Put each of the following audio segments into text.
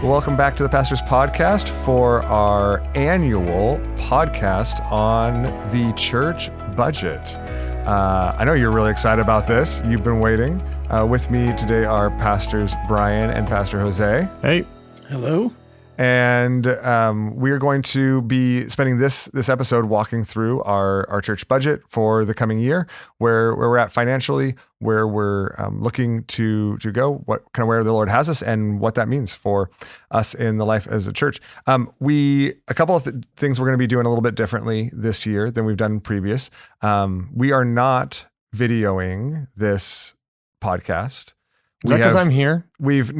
Welcome back to the Pastor's Podcast for our annual podcast on the church budget. I know you're really excited about this. You've been waiting. With me today are Pastors Brian and Pastor José. Hey. Hello. And we are going to be spending this episode walking through our church budget for the coming year, where we're at financially, where we're looking to go, what kind of where the Lord has us, and what that means for us in the life as a church. A couple of things we're going to be doing a little bit differently this year than we've done previous. We are not videoing this podcast. Is that because I'm here? It's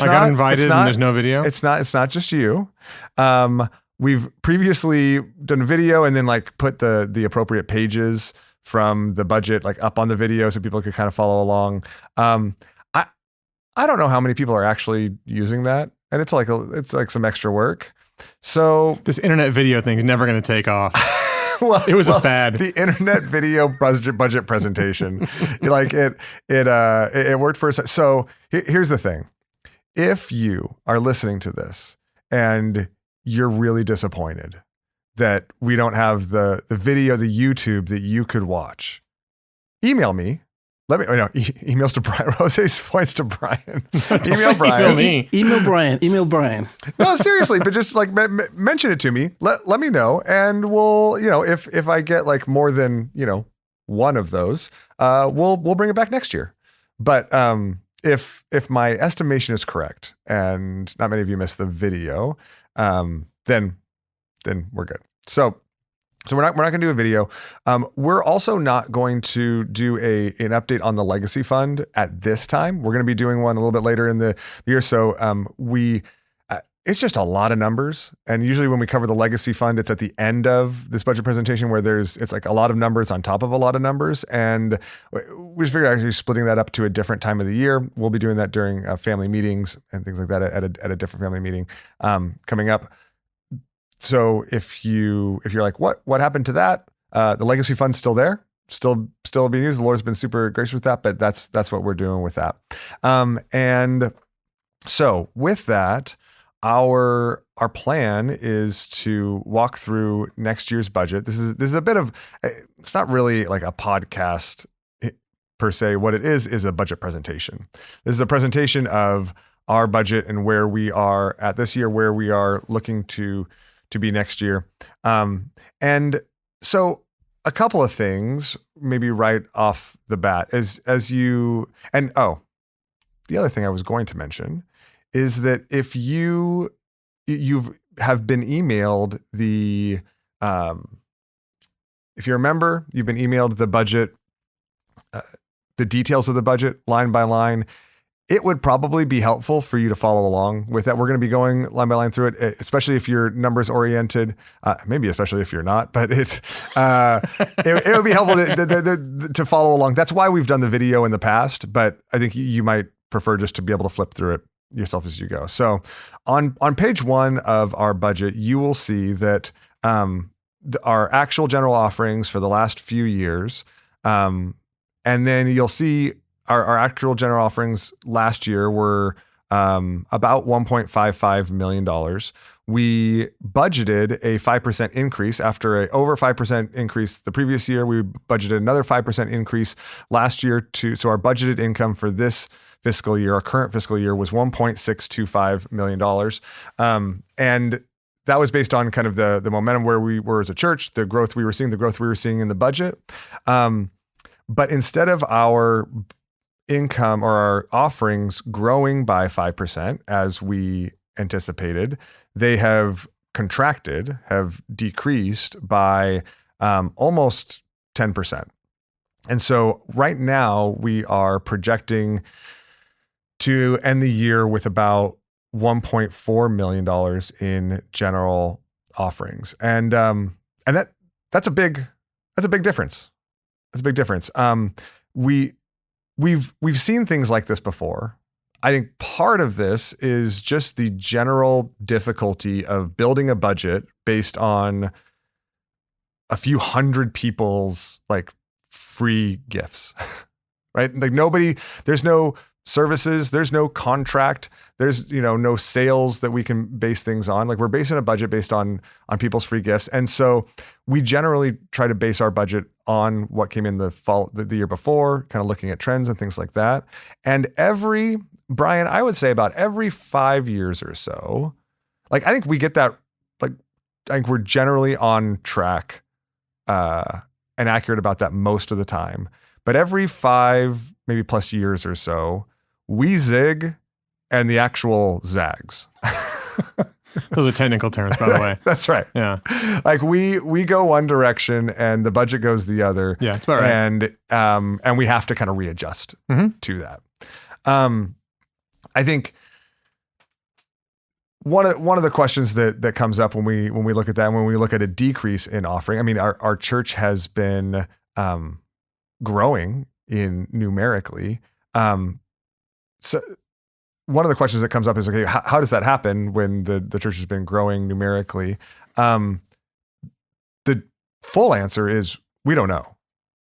I not. got invited and there's no video? It's not just you. We've previously done video and then put the appropriate pages from the budget up on the video so people could kind of follow along. I don't know how many people are actually using that, and it's like some extra work. So this internet video thing is never going to take off. Well, it was a fad. The internet video budget presentation, it worked for us. So here's the thing: if you are listening to this and you're really disappointed that we don't have the video, the YouTube that you could watch, email me. Emails to Brian. Jose points to Brian. Email Brian. Email me. Email Brian. No, seriously, but just mention it to me. Let me know, and we'll, if I get more than one of those, we'll bring it back next year. But if my estimation is correct, and not many of you missed the video, then we're good. So we're not going to do a video. We're also not going to do an update on the legacy fund at this time. We're going to be doing one a little bit later in the year. So it's just a lot of numbers. And usually when we cover the legacy fund, it's at the end of this budget presentation where it's a lot of numbers on top of a lot of numbers. And we just figured actually splitting that up to a different time of the year. We'll be doing that during family meetings and things like that at a different family meeting coming up. So if you're like, what happened to that? The legacy fund's still there, still being used. The Lord's been super gracious with that, but that's what we're doing with that. And so with that, our plan is to walk through next year's budget. This is a bit of, it's not really like a podcast per se. What it is a budget presentation. This is a presentation of our budget and where we are at this year, where we are looking to be next year. And so a couple of things maybe right off the bat the other thing I was going to mention is that if you have been emailed if you're a member, you've been emailed the budget, the details of the budget line by line. It would probably be helpful for you to follow along with that. We're going to be going line by line through it, especially if you're numbers oriented, maybe especially if you're not, but it would be helpful to follow along. That's why we've done the video in the past, but I think you might prefer just to be able to flip through it yourself as you go. So on page 1 of our budget, you will see that our actual general offerings for the last few years, and then you'll see Our actual general offerings last year were about $1.55 million. We budgeted a 5% increase after an over 5% increase the previous year. We budgeted another 5% increase last year so our budgeted income for this fiscal year, our current fiscal year, was $1.625 million. And that was based on kind of the momentum where we were as a church, the growth we were seeing in the budget. But instead of our income or our offerings growing by 5% as we anticipated, they have decreased by almost 10%. And so right now we are projecting to end the year with about $1.4 million in general offerings. And that's a big difference. That's a big difference. We've seen things like this before. I think part of this is just the general difficulty of building a budget based on a few hundred people's free gifts, right? There's no services. There's no contract. There's, no sales that we can base things on. Like we're basing a budget based on people's free gifts. And so we generally try to base our budget on what came in the fall, the year before, kind of looking at trends and things like that. And Brian, I would say about every 5 years or so, like I think we get that, like I think we're generally on track and accurate about that most of the time. But every 5, maybe plus years or so, we zig and the actual zags. Those are technical terms, by the way. That's right. Yeah. Like we go one direction and the budget goes the other. Yeah, that's about right. And we have to kind of readjust to that. I think one of the questions that comes up when we look at that, when we look at a decrease in offering, I mean, our church has been growing in numerically. So one of the questions that comes up is, okay, how does that happen when the church has been growing numerically? The full answer is we don't know,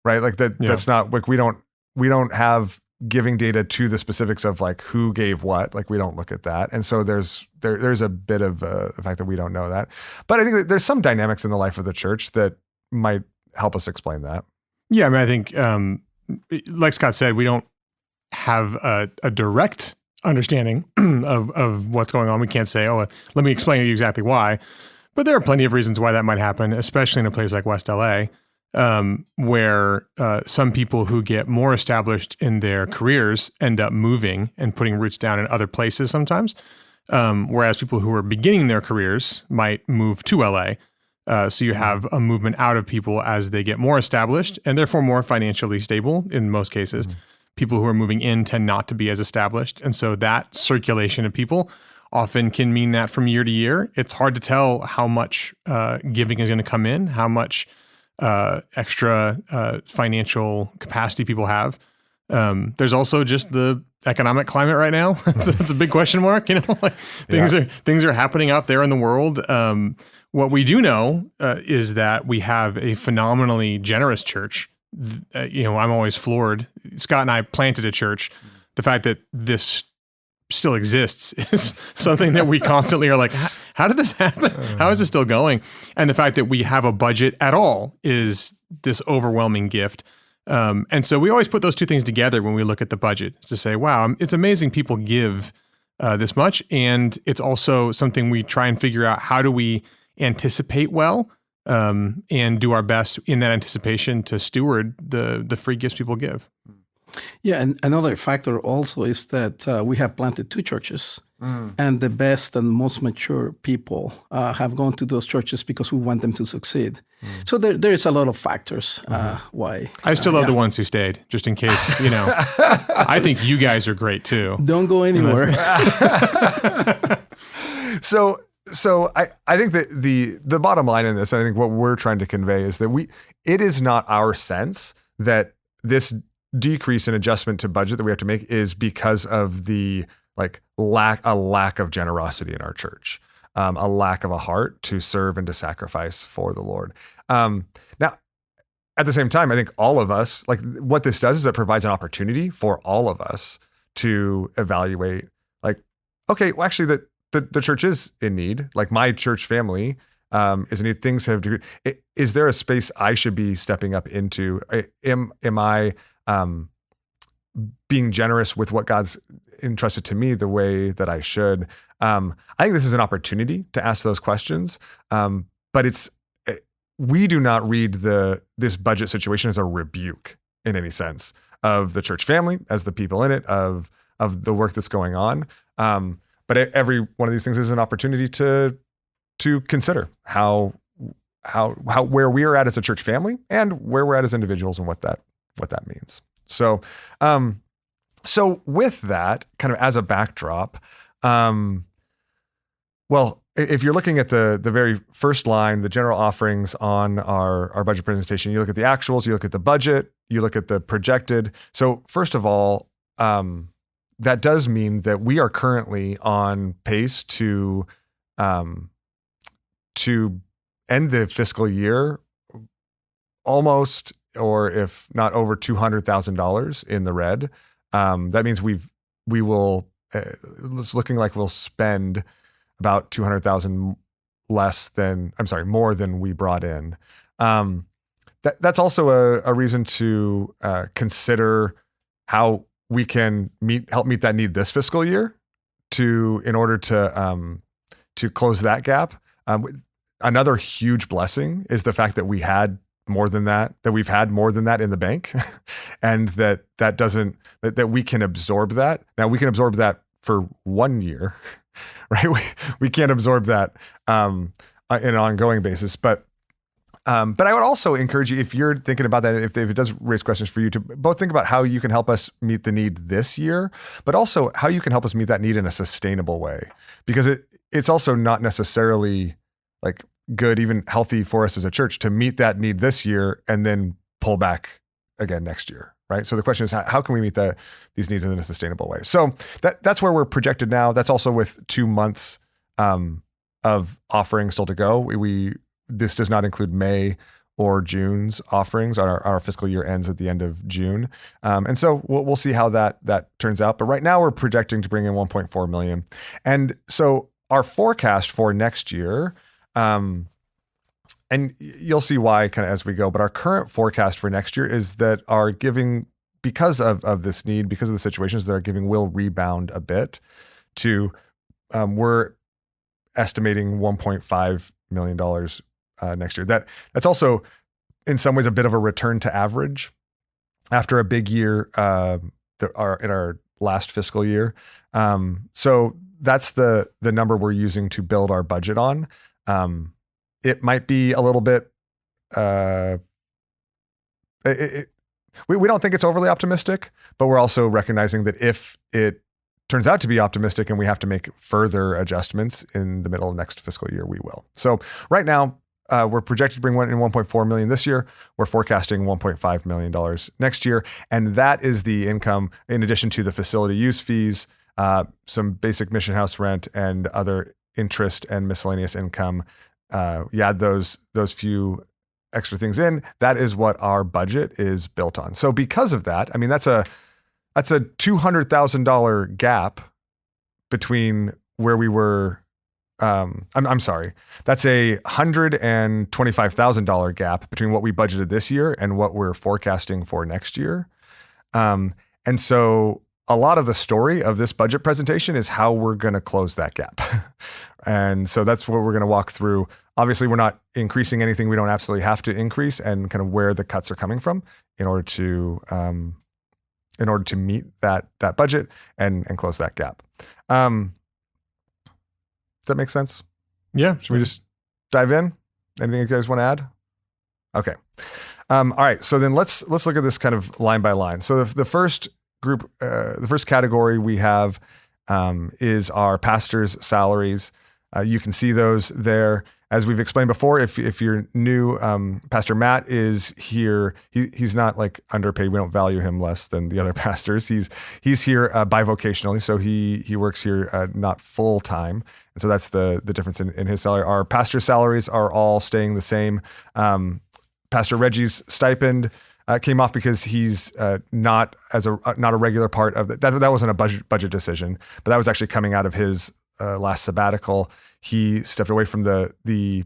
right? Like that. Yeah. That's not like we don't have giving data to the specifics of like who gave what. Like we don't look at that, and so there's a bit of the fact that we don't know that. But I think that there's some dynamics in the life of the church that might help us explain that. Yeah, I mean, I think like Scott said, we don't have a direct understanding of what's going on. We can't say, oh, let me explain to you exactly why. But there are plenty of reasons why that might happen, especially in a place like West LA, where some people who get more established in their careers end up moving and putting roots down in other places sometimes, whereas people who are beginning their careers might move to LA. So you have a movement out of people as they get more established and therefore more financially stable in most cases. Mm-hmm. People who are moving in tend not to be as established. And so that circulation of people often can mean that from year to year, it's hard to tell how much giving is going to come in, how much extra financial capacity people have. There's also just the economic climate right now. It's a big question mark. Like things are happening out there in the world. What we do know is that we have a phenomenally generous church. I'm always floored. Scott and I planted a church. The fact that this still exists is something that we constantly are like, how did this happen? How is this still going? And the fact that we have a budget at all is this overwhelming gift. And so we always put those two things together when we look at the budget, is to say, wow, it's amazing people give this much. And it's also something we try and figure out, how do we anticipate well and do our best in that anticipation to steward the free gifts people give. Yeah, and another factor also is that we have planted 2 churches, and the best and most mature people have gone to those churches because we want them to succeed. So there is a lot of factors why. I still love the ones who stayed, just in case, I think you guys are great too. Don't go anywhere. So I think that the bottom line in this, and I think what we're trying to convey is that it is not our sense that this decrease in adjustment to budget that we have to make is because of the lack of generosity in our church, a lack of a heart to serve and to sacrifice for the Lord. Now, at the same time, I think all of us, like what this does is it provides an opportunity for all of us to evaluate, like, okay, well, actually the church is in need. Like my church family is in need. Things have decreased. Is there a space I should be stepping up into? Am I being generous with what God's entrusted to me the way that I should? I think this is an opportunity to ask those questions. But we do not read this budget situation as a rebuke in any sense of the church family, as the people in it, of the work that's going on. But every one of these things is an opportunity to consider how where we are at as a church family and where we're at as individuals and what that means. So with that kind of as a backdrop, well, if you're looking at the very first line, the general offerings on our budget presentation, you look at the actuals, you look at the budget, you look at the projected. So first of all, that does mean that we are currently on pace to end the fiscal year almost, or if not over $200,000 in the red. That means we've we will. It's looking like we'll spend about 200,000 more than we brought in. That's also a reason to consider how we can help meet that need this fiscal year in order to close that gap. Another huge blessing is the fact that we've had more than that in the bank, and that we can absorb that. Now we can absorb that for 1 year, right? We can't absorb that in an ongoing basis, but I would also encourage you, if you're thinking about that, if it does raise questions for you, to both think about how you can help us meet the need this year, but also how you can help us meet that need in a sustainable way, because it's also not necessarily like good, even healthy for us as a church to meet that need this year and then pull back again next year, right? So the question is, how can we meet these needs in a sustainable way? So that's where we're projected now. That's also with 2 months of offering still to go. This does not include May or June's offerings. Our fiscal year ends at the end of June. And so we'll see how that turns out. But right now we're projecting to bring in 1.4 million. And so our forecast for next year, and you'll see why kind of as we go, but our current forecast for next year is that our giving, because of this need, because of the situations that our giving will rebound a bit to, we're estimating $1.5 million next year. That's also in some ways a bit of a return to average after a big year in our last fiscal year. So that's the number we're using to build our budget on. It might be a little bit. We don't think it's overly optimistic, but we're also recognizing that if it turns out to be optimistic and we have to make further adjustments in the middle of next fiscal year, we will. So right now, we're projected to bring in 1.4 million this year. We're forecasting $1.5 million next year. And that is the income in addition to the facility use fees, some basic mission house rent, and other interest and miscellaneous income. You add those few extra things in, that is what our budget is built on. So because of that, I mean, that's a $200,000 gap between where we were. I'm sorry. That's a $125,000 gap between what we budgeted this year and what we're forecasting for next year. And so a lot of the story of this budget presentation is how we're going to close that gap. And so that's what we're going to walk through. Obviously, we're not increasing anything we don't absolutely have to increase, and kind of where the cuts are coming from in order to meet that budget and close that gap. Does that make sense? Yeah. Should we just dive in? Anything you guys want to add? Okay. All right. So then let's look at this kind of line by line. So the first group, the first category we have is our pastors' salaries. You can see those there. As we've explained before, if you're new, Pastor Matt is here. He's not like underpaid. We don't value him less than the other pastors. He's here bivocationally, so he works here not full time, and so that's the difference in his salary. Our pastor salaries are all staying the same. Pastor Reggie's stipend came off because he's not a regular part of that wasn't a budget decision, but that was actually coming out of his last sabbatical. He stepped away from the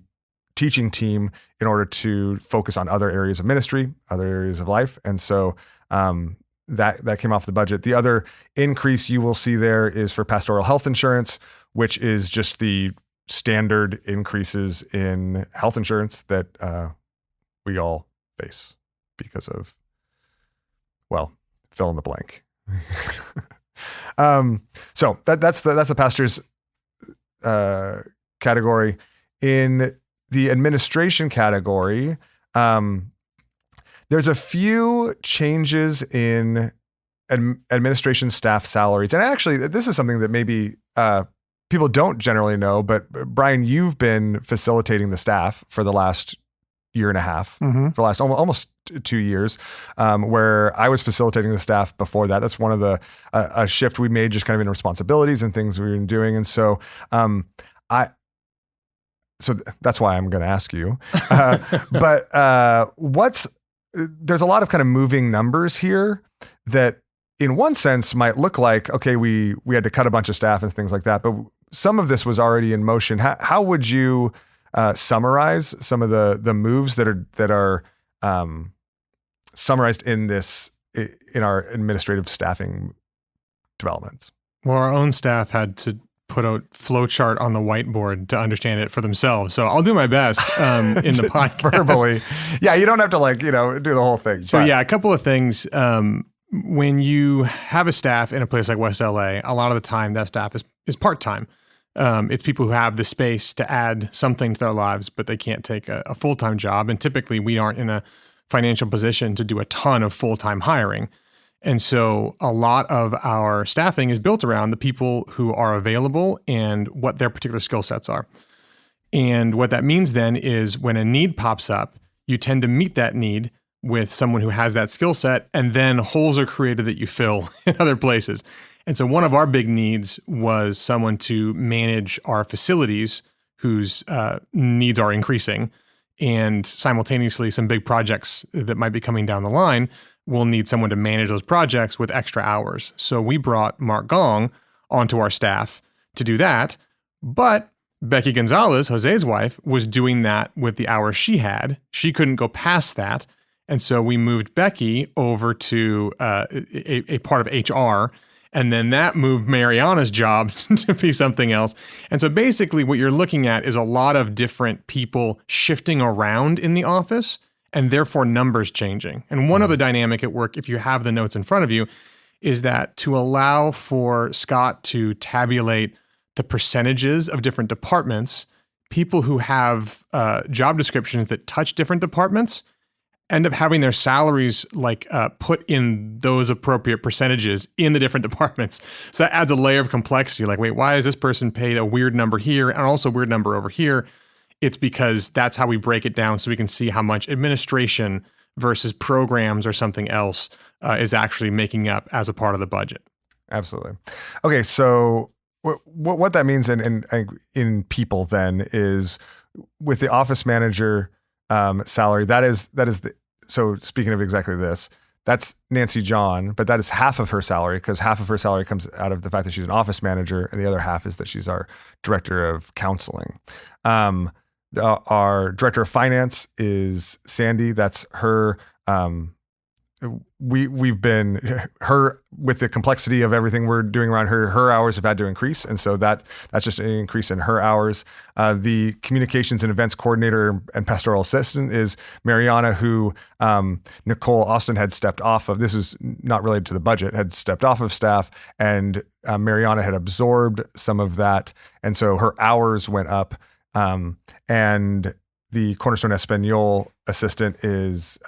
teaching team in order to focus on other areas of ministry, other areas of life. And so that came off the budget. The other increase you will see there is for pastoral health insurance, which is just the standard increases in health insurance that we all face because of, well, fill in the blank. So that's the pastor's category. In the administration category, there's a few changes in administration staff salaries. And actually, this is something that maybe people don't generally know, but Brian, you've been facilitating the staff for the last year and a half, for the last almost 2 years, where I was facilitating the staff before that. That's one of a shift we made just kind of in responsibilities and things we've been doing. And so so that's why I'm going to ask you. But there's a lot of kind of moving numbers here that in one sense might look like, okay, we had to cut a bunch of staff and things like that, but some of this was already in motion. How would you summarize some of the moves that are summarized in our administrative staffing developments? Well, our own staff had to put a flow chart on the whiteboard to understand it for themselves. So I'll do my best in the podcast. Verbally. Yeah, you don't have to do the whole thing. So yeah, a couple of things. When you have a staff in a place like West LA, a lot of the time that staff is part-time. It's people who have the space to add something to their lives, but they can't take a full-time job. And typically we aren't in a financial position to do a ton of full-time hiring. And so a lot of our staffing is built around the people who are available and what their particular skill sets are. And what that means then is when a need pops up, you tend to meet that need with someone who has that skill set, and then holes are created that you fill in other places. And so one of our big needs was someone to manage our facilities whose needs are increasing, and simultaneously some big projects that might be coming down the line will need someone to manage those projects with extra hours. So we brought Mark Gong onto our staff to do that. But Becky Gonzalez, Jose's wife, was doing that with the hours she had. She couldn't go past that. And so we moved Becky over to a part of HR. And then that moved Mariana's job to be something else. And so basically what you're looking at is a lot of different people shifting around in the office, and therefore numbers changing. And one other dynamic at work, if you have the notes in front of you, is that to allow for Scott to tabulate the percentages of different departments, people who have job descriptions that touch different departments end up having their salaries put in those appropriate percentages in the different departments. So that adds a layer of complexity. Like, wait, why is this person paid a weird number here and also a weird number over here? It's because that's how we break it down so we can see how much administration versus programs or something else is actually making up as a part of the budget. Absolutely. Okay, so what that means in people then is with the office manager salary, so speaking of exactly this, that's Nancy John, but that is half of her salary because half of her salary comes out of the fact that she's an office manager, and the other half is that she's our director of counseling. Our director of finance is Sandy. That's her. We've been her with the complexity of everything we're doing around her. Her hours have had to increase, and so that's just an increase in her hours. The communications and events coordinator and pastoral assistant is Mariana, who Nicole Austin had stepped off of. This is not related to the budget. Had stepped off of staff, and Mariana had absorbed some of that, and so her hours went up. And the Cornerstone Espanol assistant is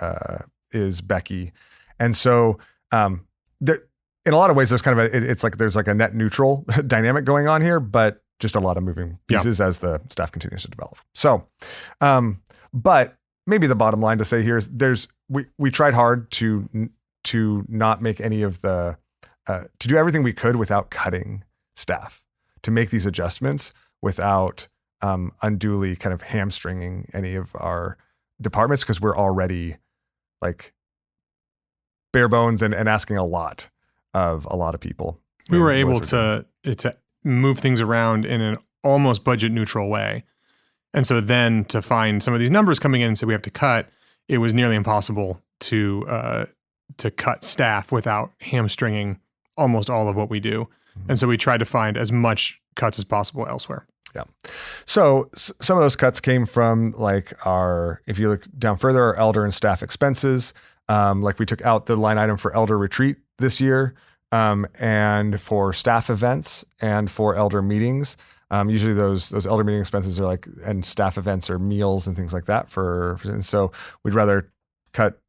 Becky. And so there, in a lot of ways, there's kind of there's a net neutral dynamic going on here, but just a lot of moving pieces as the staff continues to develop. So, but maybe the bottom line to say here is we tried hard to not make any of to do everything we could without cutting staff, to make these adjustments without unduly kind of hamstringing any of our departments, because we're already bare bones and asking a lot of a lot of people. We were able to move things around in an almost budget neutral way. And so then to find some of these numbers coming in and say we have to cut, it was nearly impossible to cut staff without hamstringing almost all of what we do. Mm-hmm. And so we tried to find as much cuts as possible elsewhere. Yeah. So some of those cuts came from if you look down further, our elder and staff expenses. We took out the line item for elder retreat this year, and for staff events and for elder meetings. Usually those elder meeting expenses are and staff events are meals and things like that and so we'd rather cut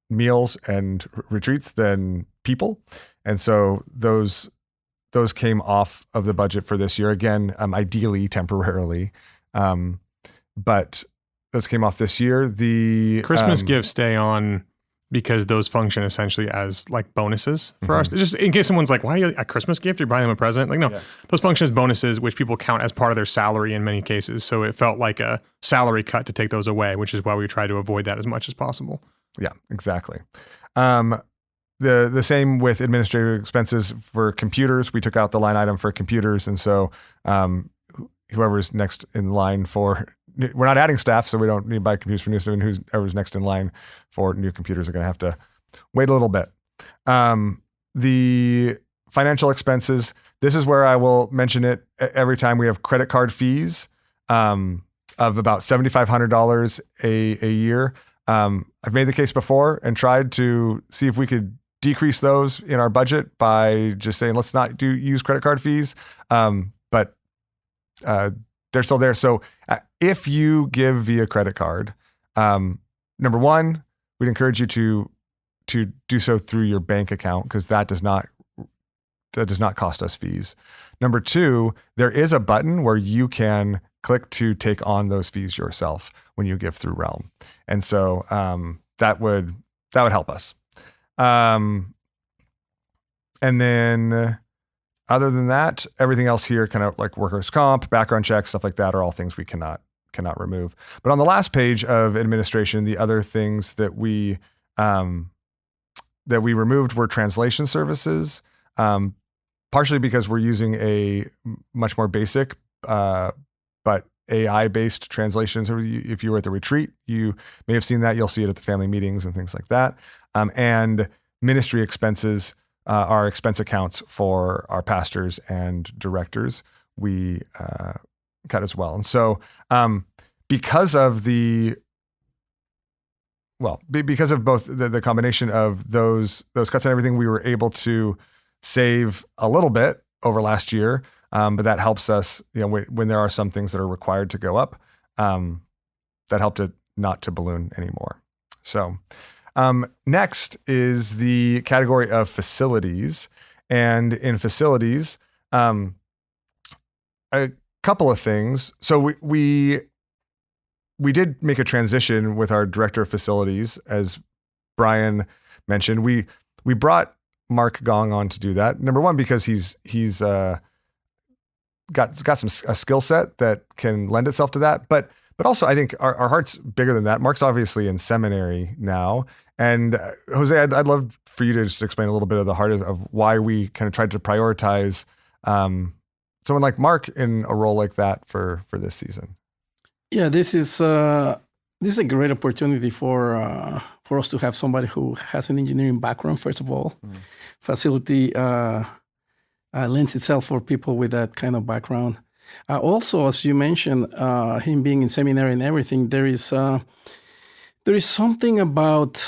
meals and retreats than people. And so those came off of the budget for this year. Again, ideally temporarily, but those came off this year. The Christmas gifts stay on because those function essentially as bonuses for us. Just in case someone's why are you a Christmas gift? You're buying them a present? Those function as bonuses, which people count as part of their salary in many cases. So it felt like a salary cut to take those away, which is why we try to avoid that as much as possible. Yeah, exactly. the same with administrative expenses for computers. We took out the line item for computers, and so whoever's next in line for, we're not adding staff, so we don't need to buy computers for new staff, and whoever's next in line for new computers are going to have to wait a little bit. The financial expenses, this is where I will mention it every time. We have credit card fees of about $7,500 a year. I've made the case before and tried to see if we could decrease those in our budget by just saying, let's not use credit card fees. But they're still there. So if you give via credit card, number one, we'd encourage you to do so through your bank account, because that does not cost us fees. Number two, there is a button where you can click to take on those fees yourself when you give through Realm. And so that would help us. And then other than that, everything else here, kind of like workers' comp, background checks, stuff like that, are all things we cannot remove. But on the last page of administration, the other things that we removed were translation services, partially because we're using a much more basic but AI-based translations. If you were at the retreat, you may have seen that. You'll see it at the family meetings and things like that. And ministry expenses, our expense accounts for our pastors and directors, we cut as well. And so because of both the combination of those cuts and everything, we were able to save a little bit over last year. But that helps us, when there are some things that are required to go up, that helped it not to balloon anymore. So next is the category of facilities. And in facilities, a couple of things. So we did make a transition with our director of facilities, as Brian mentioned. We brought Mark Gong on to do that. Number one, because he's got a skill set that can lend itself to that. But also, I think our heart's bigger than that. Mark's obviously in seminary now. And José, I'd love for you to just explain a little bit of the heart of why we kind of tried to prioritize someone like Mark in a role like that for this season. Yeah, this is a great opportunity for us to have somebody who has an engineering background. First of all, facility lends itself for people with that kind of background. Also, as you mentioned, him being in seminary and everything, there is something about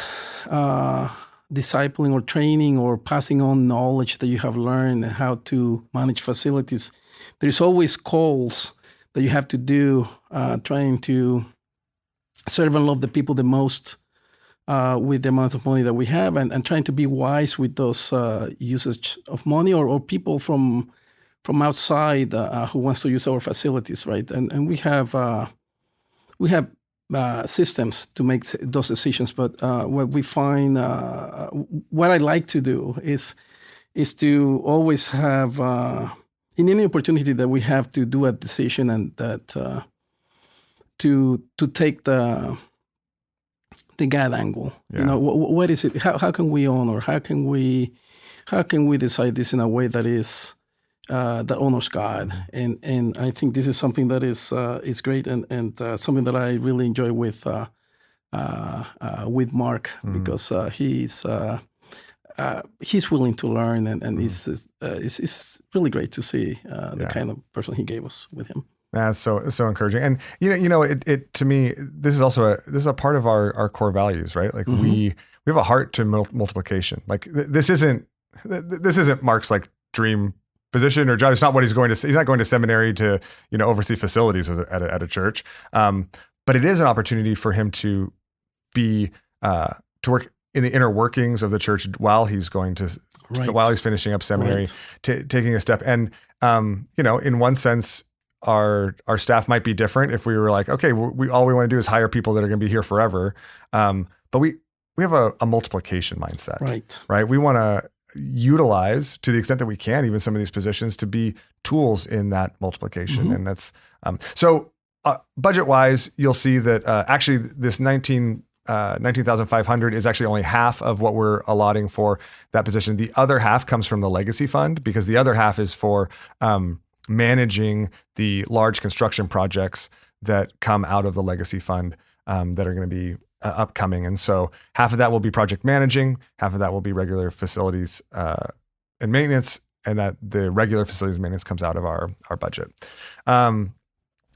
discipling or training or passing on knowledge that you have learned and how to manage facilities. There is always calls that you have to do, trying to serve and love the people the most with the amount of money that we have, and trying to be wise with those usage of money or people from outside who wants to use our facilities, right? And we have systems to make those decisions. But what we find, what I like to do is to always have in any opportunity that we have to do a decision, and that to take the God angle. Yeah. What is it? How can we honor? How can we decide this in a way that is that honors God? And I think this is something that is great, and something that I really enjoy with Mark, because he's willing to learn, and it's really great to see the kind of person he gave us with him. That's so encouraging. And it to me, this is a part of our core values, right? Like we have a heart to multiplication. Like this isn't Mark's like dream position or job. It's not what he's not going to seminary to oversee facilities at a church. But it is an opportunity for him to be to work in the inner workings of the church while he's going to while he's finishing up seminary, taking a step. And in one sense, our staff might be different if we were like, okay, we all we want to do is hire people that are going to be here forever. But we have a multiplication mindset, right? We want to utilize, to the extent that we can, even some of these positions to be tools in that multiplication. And that's so budget wise, you'll see that actually this 19 $19,500 is actually only half of what we're allotting for that position. The other half comes from the legacy fund, because the other half is for managing the large construction projects that come out of the legacy fund that are going to be upcoming. And so half of that will be project managing, half of that will be regular facilities and maintenance, and that the regular facilities and maintenance comes out of our budget.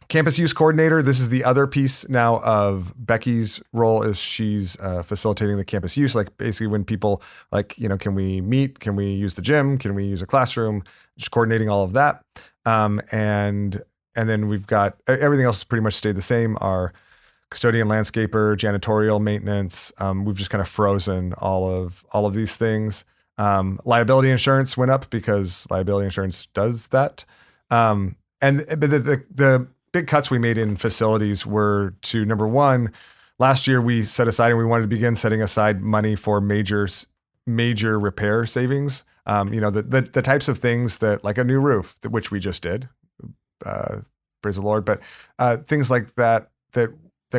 Campus use coordinator. This is the other piece now of Becky's role, is she's facilitating the campus use. Like basically when people like, can we meet? Can we use the gym? Can we use a classroom? Just coordinating all of that. And then we've got everything else pretty much stayed the same. Our custodian, landscaper, janitorial, maintenance. We've just kind of frozen all of these things. Liability insurance went up because liability insurance does that. But the big cuts we made in facilities were to, number one, last year we set aside, and we wanted to begin setting aside money for major repair savings. The types of things that, like a new roof, which we just did, praise the Lord, but things like that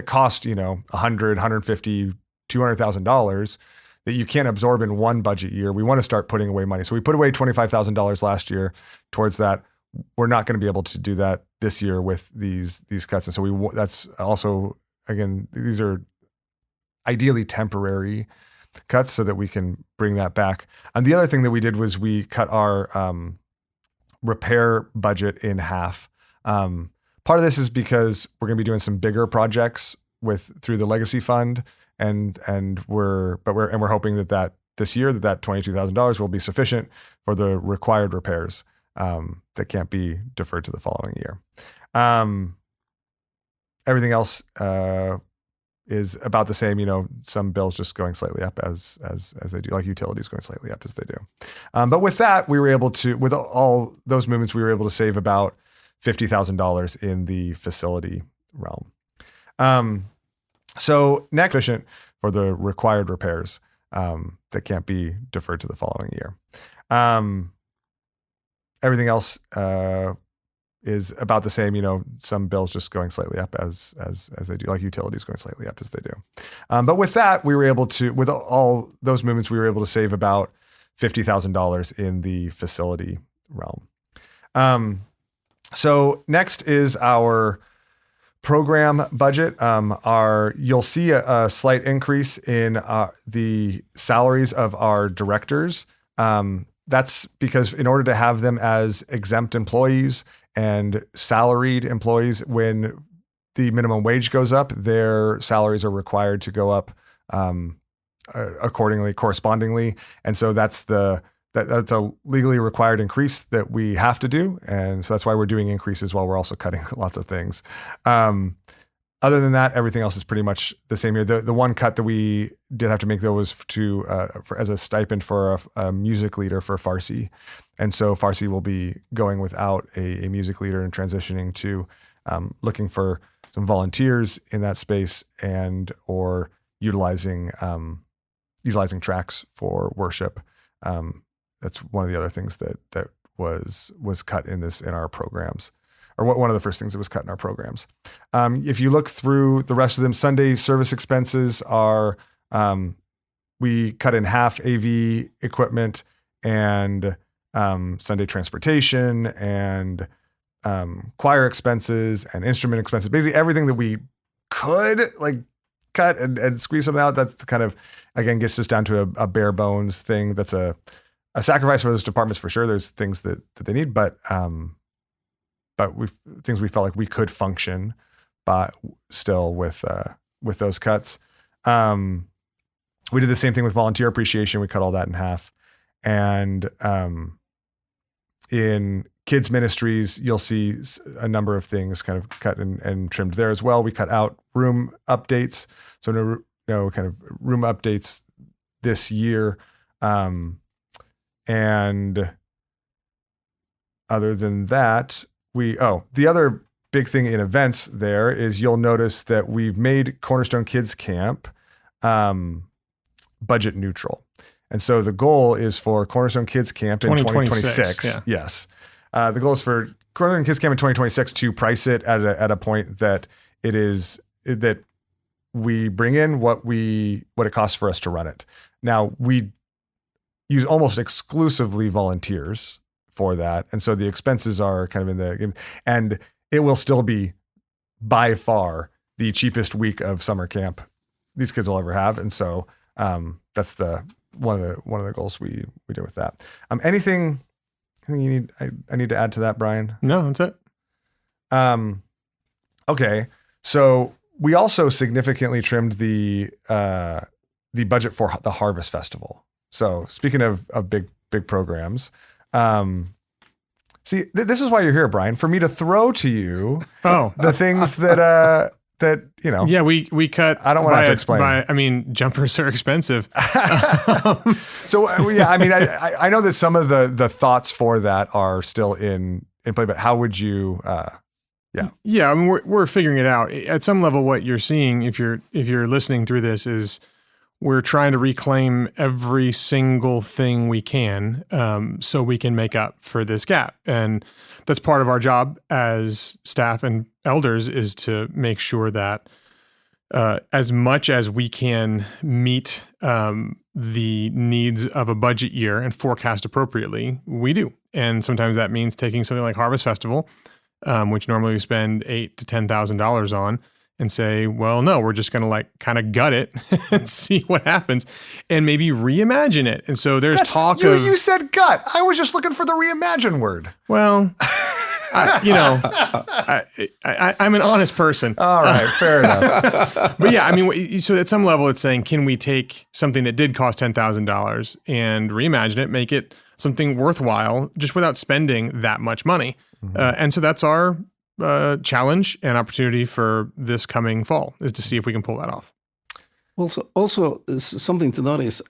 cost, $100, $150, $200,000 that you can't absorb in one budget year. We want to start putting away money. So we put away $25,000 last year towards that. We're not going to be able to do that this year with these cuts. And so that's also, again, these are ideally temporary cuts so that we can bring that back. And the other thing that we did was we cut our repair budget in half. Part of this is because we're going to be doing some bigger projects through the legacy fund, and we're hoping that this year that $22,000 will be sufficient for the required repairs that can't be deferred to the following year. Everything else is about the same. Some bills just going slightly up as they do, like utilities going slightly up as they do. But with that, we were able to, with all those movements, we were able to save about $50,000 in the facility realm. So next, efficient for the required repairs that can't be deferred to the following year. Everything else is about the same. Some bills just going slightly up as they do, like utilities going slightly up as they do. But with that, we were able to, with all those movements, we were able to save about $50,000 in the facility realm. So next is our program budget. You'll see a slight increase in the salaries of our directors. That's because in order to have them as exempt employees and salaried employees, when the minimum wage goes up, their salaries are required to go up correspondingly. And so that's a legally required increase that we have to do. And so that's why we're doing increases while we're also cutting lots of things. Other than that, everything else is pretty much the same here. The one cut that we did have to make, though, was as a stipend for a music leader for Farsi. And so Farsi will be going without a music leader and transitioning to looking for some volunteers in that space or utilizing tracks for worship. That's one of the other things that was cut in our programs. Or one of the first things that was cut in our programs. If you look through the rest of them, Sunday service expenses are, we cut in half AV equipment and Sunday transportation and choir expenses and instrument expenses. Basically everything that we could cut and squeeze something out. That's kind of, again, gets us down to a bare bones thing. That's a sacrifice for those departments for sure. There's things that they need, but things we felt like we could function, but still with those cuts. We did the same thing with volunteer appreciation. We cut all that in half. And in kids ministries, you'll see a number of things kind of cut and trimmed there as well. We cut out room updates. So no kind of room updates this year. And other than that, the other big thing in events there is you'll notice that we've made Cornerstone Kids Camp budget neutral. And so the goal is for Cornerstone Kids Camp in 2026. Yeah. Yes. The goal is for Cornerstone Kids Camp in 2026 to price it at a point that that we bring in what it costs for us to run it. Now we use almost exclusively volunteers for that, and so the expenses are kind of in the, and it will still be by far the cheapest week of summer camp these kids will ever have, and so that's one of the goals we did with that. Anything you need? I need to add to that, Brian? No, that's it. Okay, so we also significantly trimmed the budget for the Harvest Festival. So speaking of big programs, see, this is why you're here, Brian, for me to throw to you the things that you know. Yeah, we cut. I don't want to have to explain. I mean, jumpers are expensive. So yeah, I mean, I know that some of the thoughts for that are still in play, but how would you? Yeah, I mean, we're figuring it out. At some level, what you're seeing, if you're listening through this, is we're trying to reclaim every single thing we can, so we can make up for this gap. And that's part of our job as staff and elders, is to make sure that as much as we can meet the needs of a budget year and forecast appropriately, we do. And sometimes that means taking something like Harvest Festival, which normally we spend $8,000 to $10,000 on, and say, well, no, we're just going to kind of gut it and see what happens, and maybe reimagine it. And so there's talk of... You said gut. I was just looking for the reimagine word. Well, I'm an honest person. All right, fair enough. But yeah, I mean, so at some level it's saying, can we take something that did cost $10,000 and reimagine it, make it something worthwhile just without spending that much money? Mm-hmm. And so that's our challenge and opportunity for this coming fall, is to see if we can pull that off. Also, something to notice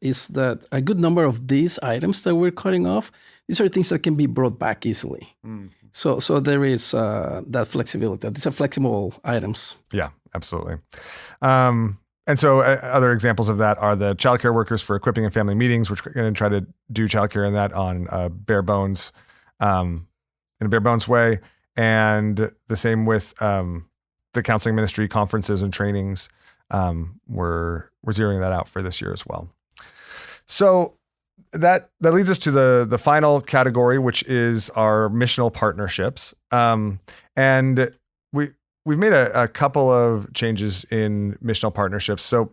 is that a good number of these items that we're cutting off, these are things that can be brought back easily. Mm-hmm. So there is that flexibility. These are flexible items. Yeah, absolutely. And so other examples of that are the childcare workers for equipping and family meetings, which we're going to try to do childcare in that on bare bones, in a bare bones way. And the same with the counseling ministry conferences and trainings. We're zeroing that out for this year as well. So that leads us to the final category, which is our missional partnerships. And we've made a couple of changes in missional partnerships. So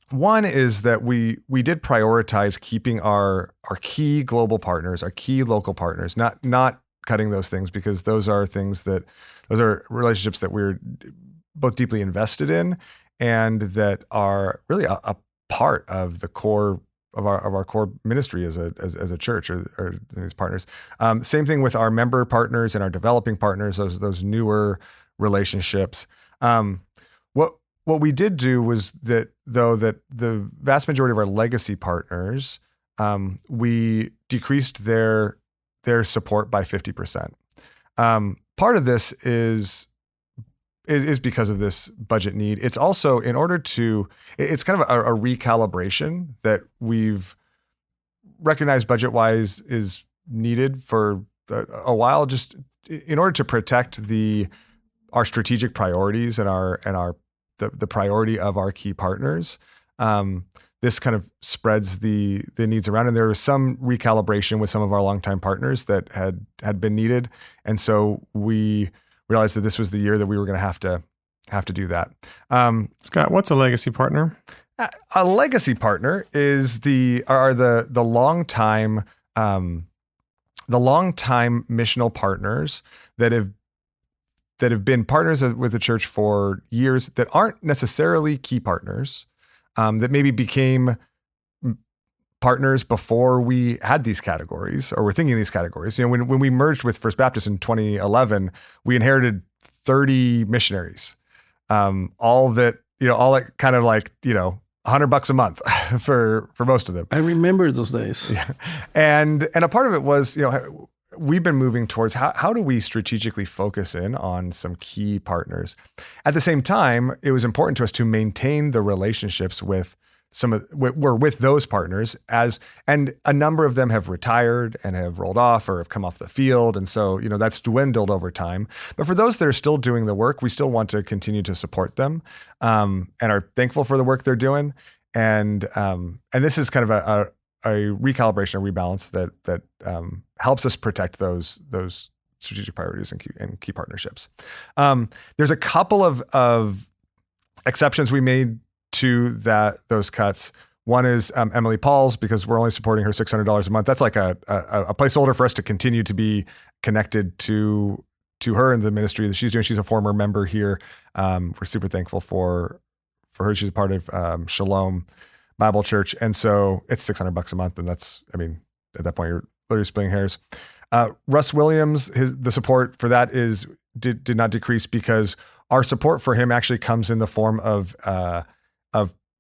one is that we did prioritize keeping our key global partners, our key local partners, not cutting those things, because those are relationships that we're both deeply invested in and that are really a part of the core of our core ministry as a church or these partners. Same thing with our member partners and our developing partners, those newer relationships. What we did do was that the vast majority of our legacy partners, we decreased their support by 50%. Part of this is because of this budget need. It's also in order to, it's kind of a recalibration that we've recognized budget-wise is needed for a while, just in order to protect our strategic priorities and the priority of our key partners. This kind of spreads the needs around, and there was some recalibration with some of our longtime partners that had been needed, and so we realized that this was the year that we were going to have to do that. Scott, what's a legacy partner? A legacy partner is the longtime missional partners that have been partners with the church for years, that aren't necessarily key partners. That maybe became partners before we had these categories or were thinking these categories. You know, when we merged with First Baptist in 2011, we inherited 30 missionaries, all that kind of like, $100 a month for most of them. I remember those days. Yeah. And a part of it was, we've been moving towards how do we strategically focus in on some key partners. At the same time, it was important to us to maintain the relationships with we're with those partners and a number of them have retired and have rolled off or have come off the field. And so, that's dwindled over time. But for those that are still doing the work, we still want to continue to support them, and are thankful for the work they're doing. And this is kind of a recalibration, a rebalance that helps us protect those strategic priorities and key partnerships. There's a couple of exceptions we made to those cuts. One is Emily Paul's, because we're only supporting her $600 a month. That's like a placeholder for us to continue to be connected to her and the ministry that she's doing. She's a former member here. We're super thankful for her. She's a part of Shalom Bible Church, and so it's $600 a month, and that's, at that point you're literally splitting hairs. Russ Williams, the support for that did not decrease, because our support for him actually comes in the form of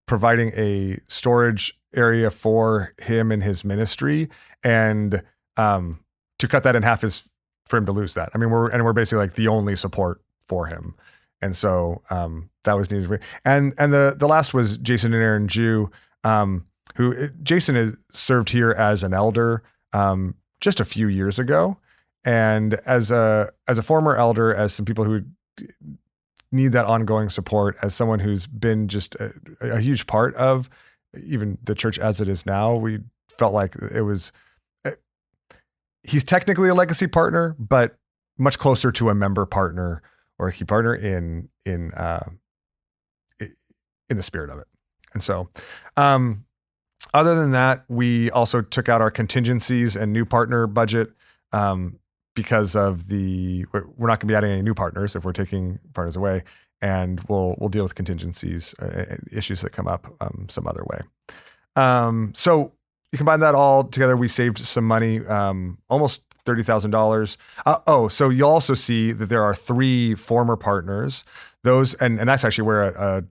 providing a storage area for him and his ministry, and to cut that in half is for him to lose that. We're basically like the only support for him, and so that was needed. And the last was Jason and Aaron Jew, who Jason has served here as an elder just a few years ago, and as a former elder, as some people who need that ongoing support, as someone who's been just a huge part of even the church as it is now, we felt like he's technically a legacy partner, but much closer to a member partner or a key partner in the spirit of it. And so, other than that, we also took out our contingencies and new partner budget, because of we're not going to be adding any new partners if we're taking partners away, and we'll deal with contingencies, issues that come up some other way. So you combine that all together, we saved some money, almost $30,000. So you'll also see that there are 3 former partners. Those and that's actually where a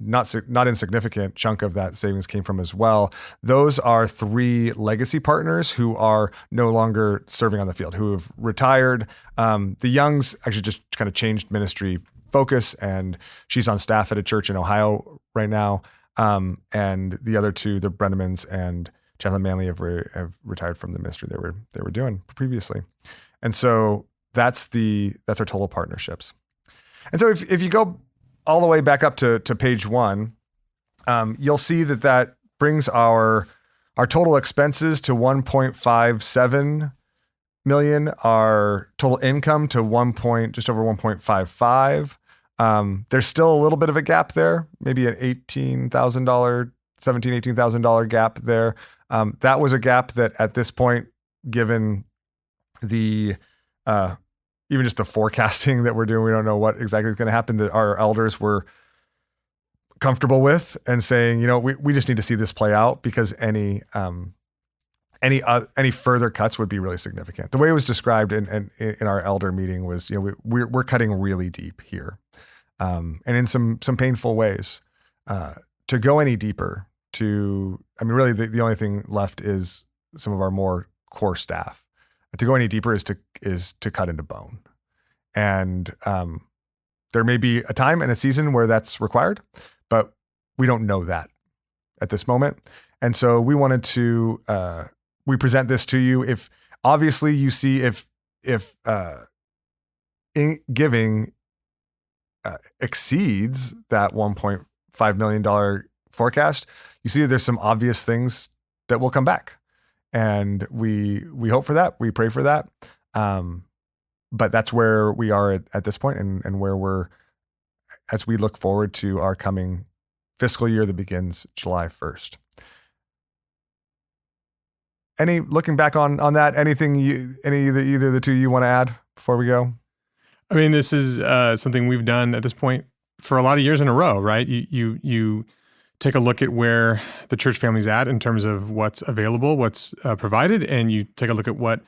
not insignificant chunk of that savings came from as well. Those are 3 legacy partners who are no longer serving on the field, who have retired. The Youngs actually just kind of changed ministry focus, and she's on staff at a church in Ohio right now. And the other 2, the Brennemans and Chaplain Manley, have retired from the ministry they were doing previously. And so that's our total partnerships. And so if you go all the way back up to page 1, you'll see that brings our total expenses to $1.57 million, our total income to just over 1.55. There's still a little bit of a gap there, maybe an $18,000 gap there. That was a gap that at this point, given the even just the forecasting that we're doing, we don't know what exactly is going to happen, that our elders were comfortable with, and saying, we just need to see this play out, because any further cuts would be really significant. The way it was described in our elder meeting was, we're cutting really deep here, and in some painful ways. To go any deeper, really the only thing left is some of our more core staff. To go any deeper is to cut into bone, and there may be a time and a season where that's required, but we don't know that at this moment. And so we wanted to we present this to you. If obviously you see if giving exceeds that $1.5 million forecast, you see that there's some obvious things that will come back. And we hope for that. We pray for that. But that's where we are at this point, and where as we look forward to our coming fiscal year that begins July 1st. Looking back on that, anything either of the 2 you want to add before we go? This is something we've done at this point for a lot of years in a row, right? You take a look at where the church family's at in terms of what's available, what's provided, and you take a look at what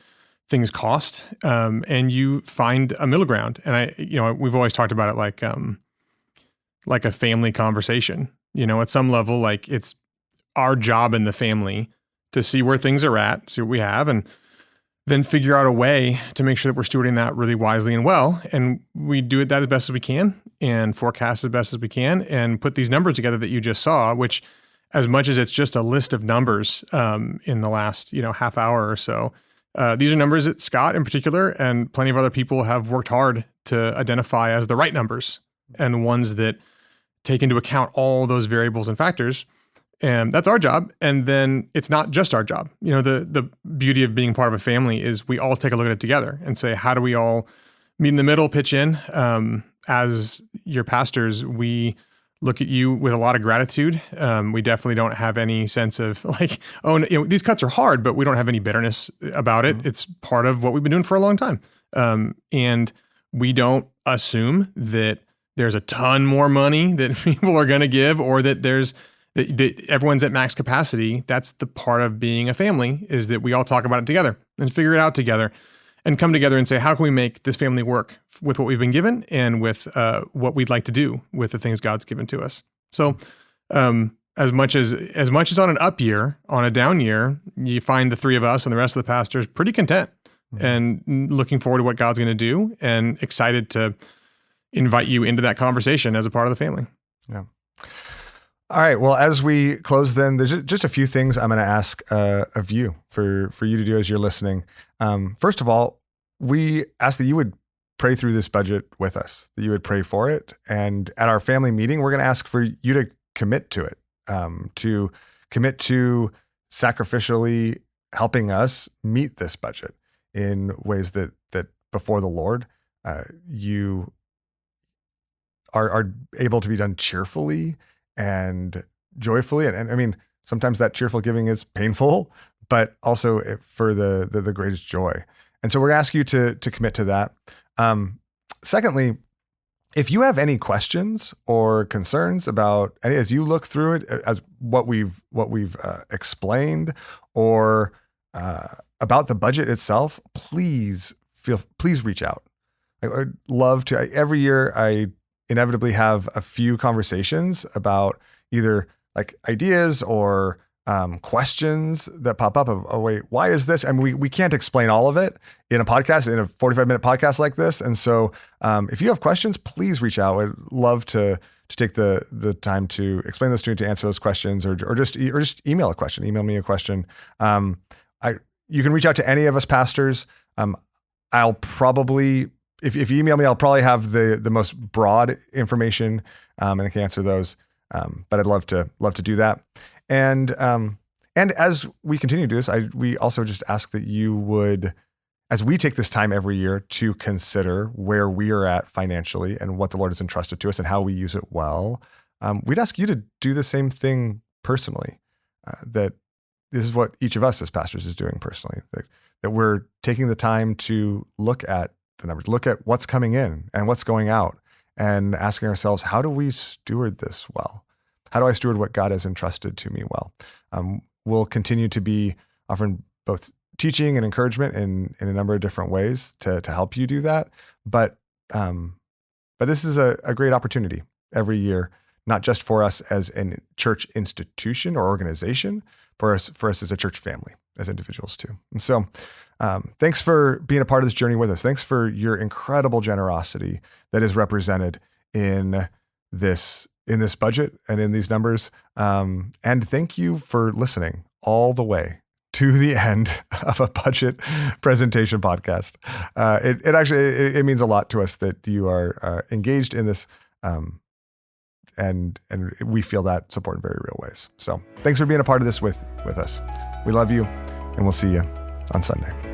things cost, and you find a middle ground. And we've always talked about it like a family conversation. At some level, like it's our job in the family to see where things are at, see what we have, and then figure out a way to make sure that we're stewarding that really wisely and well. And we do that as best as we can, and forecast as best as we can, and put these numbers together that you just saw, which as much as it's just a list of numbers in the last half hour or so, these are numbers that Scott in particular and plenty of other people have worked hard to identify as the right numbers and ones that take into account all those variables and factors. And that's our job. And then it's not just our job. The beauty of being part of a family is we all take a look at it together and say, how do we all meet in the middle, pitch in? As your pastors, we look at you with a lot of gratitude. We definitely don't have any sense of like, oh, these cuts are hard, but we don't have any bitterness about it. Mm-hmm. It's part of what we've been doing for a long time. And we don't assume that there's a ton more money that people are going to give, or that that everyone's at max capacity. That's the part of being a family, is that we all talk about it together and figure it out together and come together and say, how can we make this family work with what we've been given and with what we'd like to do with the things God's given to us. So as much as on an up year, on a down year, you find the three of us and the rest of the pastors pretty content and looking forward to what God's going to do and excited to invite you into that conversation as a part of the family. Yeah. All right. Well, as we close then, there's just a few things I'm going to ask of you for you to do as you're listening. First of all, we ask that you would pray through this budget with us, that you would pray for it. And at our family meeting, we're going to ask for you to commit to it, to commit to sacrificially helping us meet this budget in ways that before the Lord, you are able to be done cheerfully and joyfully. And I mean, sometimes that cheerful giving is painful, but also for the greatest joy. And so we're going to ask you to commit to that. Secondly, if you have any questions or concerns about any, as you look through it, as what we've explained, or about the budget itself, please reach out. I'd love to. Every year I inevitably have a few conversations about either like ideas or questions that pop up of, oh wait, why is this? I mean, we can't explain all of it in a podcast, in a 45-minute podcast like this. And so if you have questions, please reach out. I'd love to take the time to explain those to you, to answer those questions, or just email a question. Email me a question. You can reach out to any of us pastors. I'll probably, if you email me, I'll probably have the most broad information, and I can answer those. But I'd love to do that. And as we continue to do this, we also just ask that you would, as we take this time every year to consider where we are at financially and what the Lord has entrusted to us and how we use it well, we'd ask you to do the same thing personally. That this is what each of us as pastors is doing personally. That we're taking the time to look at the numbers, look at what's coming in and what's going out, and asking ourselves, how do we steward this well? How do I steward what God has entrusted to me well? We'll continue to be offering both teaching and encouragement in a number of different ways to help you do that. But this is a great opportunity every year, not just for us as a church institution or organization, for us as a church family, as individuals too. And so thanks for being a part of this journey with us. Thanks for your incredible generosity that is represented in this budget and in these numbers. And thank you for listening all the way to the end of a budget presentation podcast. It actually means a lot to us that you are engaged in this, and we feel that support in very real ways. So thanks for being a part of this with us. We love you, and we'll see you on Sunday.